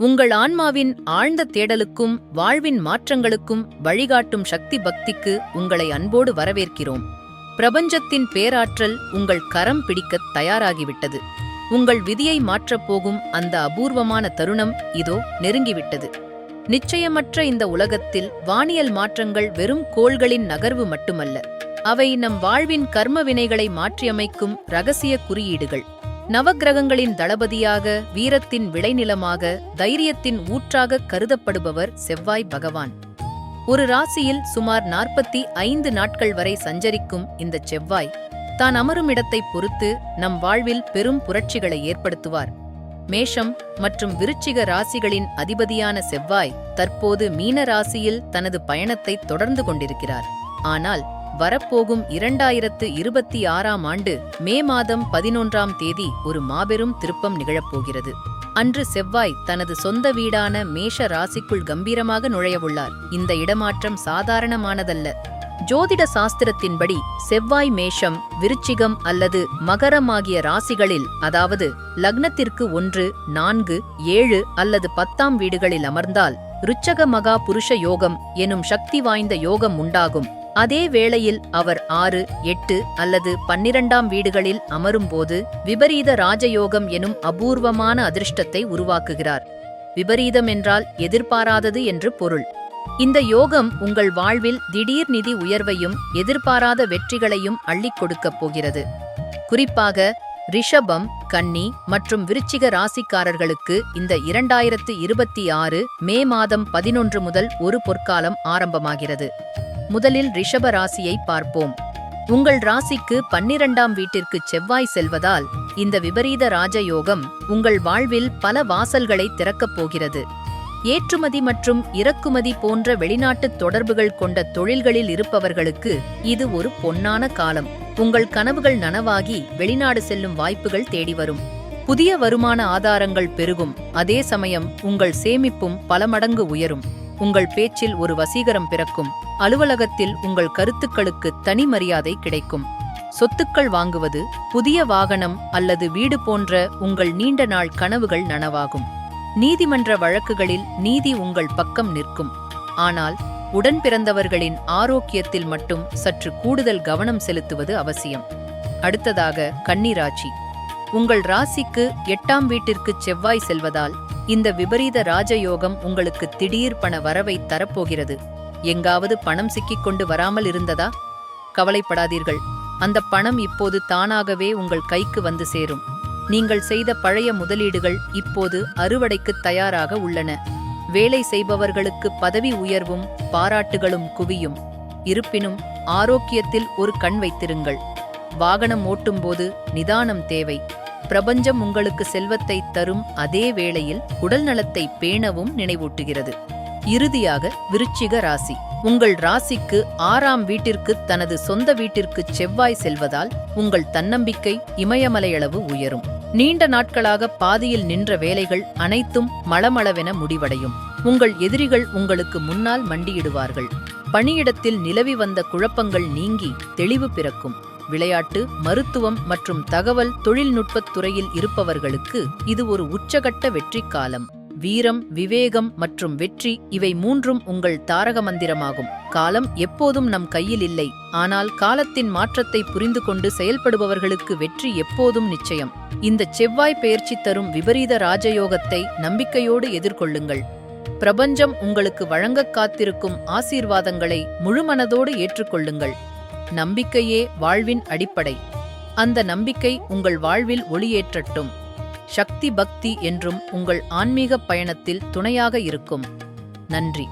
உங்கள் ஆன்மாவின் ஆழ்ந்த தேடலுக்கும் வாழ்வின் மாற்றங்களுக்கும் வழிகாட்டும் சக்தி பக்திக்கு உங்களை அன்போடு வரவேற்கிறோம். பிரபஞ்சத்தின் பேராற்றல் உங்கள் கரம் பிடிக்கத் தயாராகிவிட்டது. உங்கள் விதியை மாற்றப் போகும் அந்த அபூர்வமான தருணம் இதோ நெருங்கிவிட்டது. நிச்சயமற்ற இந்த உலகத்தில் வானியல் மாற்றங்கள் வெறும் கோள்களின் நகர்வு மட்டுமல்ல, அவை நம் வாழ்வின் கர்ம வினைகளை மாற்றியமைக்கும் இரகசிய குறியீடுகள். நவக்கிரகங்களின் தளபதியாக, வீரத்தின் விளைநிலமாக, தைரியத்தின் ஊற்றாக கருதப்படுபவர் செவ்வாய் பகவான். ஒரு ராசியில் சுமார் 45 நாட்கள் வரை சஞ்சரிக்கும் இந்த செவ்வாய் தான் அமரும் இடத்தை பொறுத்து நம் வாழ்வில் பெரும் புரட்சிகளை ஏற்படுத்துவார். மேஷம் மற்றும் விருச்சிக ராசிகளின் அதிபதியான செவ்வாய் தற்போது மீன ராசியில் தனது பயணத்தை தொடர்ந்து கொண்டிருக்கிறார். ஆனால் வரப்போகும் 2026ஆம் ஆண்டு மே மாதம் 11ஆம் தேதி ஒரு மாபெரும் திருப்பம் நிகழப்போகிறது. அன்று செவ்வாய் தனது சொந்த வீடான மேஷ ராசிக்குள் கம்பீரமாக நுழையவுள்ளார். இந்த இடமாற்றம் சாதாரணமானதல்ல. ஜோதிட சாஸ்திரத்தின்படி செவ்வாய் மேஷம், விருச்சிகம் அல்லது மகரம் ஆகிய ராசிகளில், அதாவது லக்னத்திற்கு 1, 4, 7 அல்லது 10ஆம் வீடுகளில் அமர்ந்தால் ருச்சக மகா புருஷ யோகம் எனும் சக்தி வாய்ந்த யோகம் உண்டாகும். அதே வேளையில் அவர் 6, 8 அல்லது 12ஆம் வீடுகளில் அமரும்போது விபரீத ராஜயோகம் எனும் அபூர்வமான அதிர்ஷ்டத்தை உருவாக்குகிறார். விபரீதம் என்றால் எதிர்பாராதது என்று பொருள். இந்த யோகம் உங்கள் வாழ்வில் திடீர் நிதி உயர்வையும் எதிர்பாராத வெற்றிகளையும் அள்ளிக் கொடுக்கப் போகிறது. குறிப்பாக ரிஷபம், கன்னி மற்றும் விருச்சிக ராசிக்காரர்களுக்கு இந்த 2026 மே மாதம் 11 முதல் ஒரு பொற்காலம் ஆரம்பமாகிறது. முதலில் ரிஷப ராசியை பார்ப்போம். உங்கள் ராசிக்கு 12ஆம் வீட்டிற்கு செவ்வாய் செல்வதால் இந்த விபரீத ராஜயோகம் உங்கள் வாழ்வில் பல வாசல்களை திறக்கப் போகிறது. ஏற்றுமதி மற்றும் இறக்குமதி போன்ற வெளிநாட்டு தொடர்புகள் கொண்ட தொழில்களில் இருப்பவர்களுக்கு இது ஒரு பொன்னான காலம். உங்கள் கனவுகள் நனவாகி வெளிநாடு செல்லும் வாய்ப்புகள் தேடி வரும். புதிய வருமான ஆதாரங்கள் பெருகும். அதே சமயம் உங்கள் சேமிப்பும் பல மடங்கு உயரும். உங்கள் பேச்சில் ஒரு வசீகரம் பிறக்கும். அலுவலகத்தில் உங்கள் கருத்துக்களுக்கு தனி மரியாதை கிடைக்கும். சொத்துக்கள் வாங்குவது, புதிய வாகனம் அல்லது வீடு போன்ற உங்கள் நீண்ட நாள் கனவுகள் நனவாகும். நீதிமன்ற வழக்குகளில் நீதி உங்கள் பக்கம் நிற்கும். ஆனால் உடன் பிறந்தவர்களின் ஆரோக்கியத்தில் மட்டும் சற்று கூடுதல் கவனம் செலுத்துவது அவசியம். அடுத்ததாக கன்னி ராசி. உங்கள் ராசிக்கு 8ஆம் வீட்டிற்கு செவ்வாய் செல்வதால் இந்த விபரீத ராஜயோகம் உங்களுக்கு திடீர் பண வரவை தரப்போகிறது. எங்காவது பணம் சிக்கிக் கொண்டு வராமல் இருந்ததா? கவலைப்படாதீர்கள். அந்த பணம் இப்போது தானாகவே உங்கள் கைக்கு வந்து சேரும். நீங்கள் செய்த பழைய முதலீடுகள் இப்போது அறுவடைக்கு தயாராக உள்ளன. வேலை செய்பவர்களுக்கு பதவி உயர்வும் பாராட்டுகளும் குவியும். இருப்பினும் ஆரோக்கியத்தில் ஒரு கண் வைத்திருங்கள். வாகனம் ஓட்டும்போது நிதானம் தேவை. பிரபஞ்சம் உங்களுக்கு செல்வத்தை தரும் அதே வேளையில் உடல் நலத்தை பேணவும் நினைவூட்டுகிறது. இறுதியாக விருச்சிக ராசி. உங்கள் ராசிக்கு 6ஆம் வீட்டிற்கு தனது சொந்த வீட்டிற்கு செவ்வாய் செல்வதால் உங்கள் தன்னம்பிக்கை இமயமலையளவு உயரும். நீண்ட நாட்களாக பாதியில் நின்ற வேலைகள் அனைத்தும் மளமளவென முடிவடையும். உங்கள் எதிரிகள் உங்களுக்கு முன்னால் மண்டியிடுவார்கள். பணியிடத்தில் நிலவி வந்த குழப்பங்கள் நீங்கி தெளிவு பிறக்கும். விளையாட்டு, மருத்துவம் மற்றும் தகவல் தொழில்நுட்பத் துறையில் இருப்பவர்களுக்கு இது ஒரு உச்சகட்ட வெற்றி காலம். வீரம், விவேகம் மற்றும் வெற்றி, இவை மூன்றும் உங்கள் தாரக மந்திரமாகும். காலம் எப்போதும் நம் கையில் இல்லை. ஆனால் காலத்தின் மாற்றத்தை புரிந்து கொண்டு செயல்படுபவர்களுக்கு வெற்றி எப்போதும் நிச்சயம். இந்த செவ்வாய் பெயர்ச்சி தரும் விபரீத ராஜயோகத்தை நம்பிக்கையோடு எதிர்கொள்ளுங்கள். பிரபஞ்சம் உங்களுக்கு வழங்கக் காத்திருக்கும் ஆசீர்வாதங்களை முழுமனதோடு ஏற்றுக்கொள்ளுங்கள். நம்பிக்கையே வாழ்வின் அடிப்படை. அந்த நம்பிக்கை உங்கள் வாழ்வில் ஒளியேற்றட்டும். சக்தி பக்தி என்றும் உங்கள் ஆன்மீக பயணத்தில் துணையாக இருக்கும். நன்றி.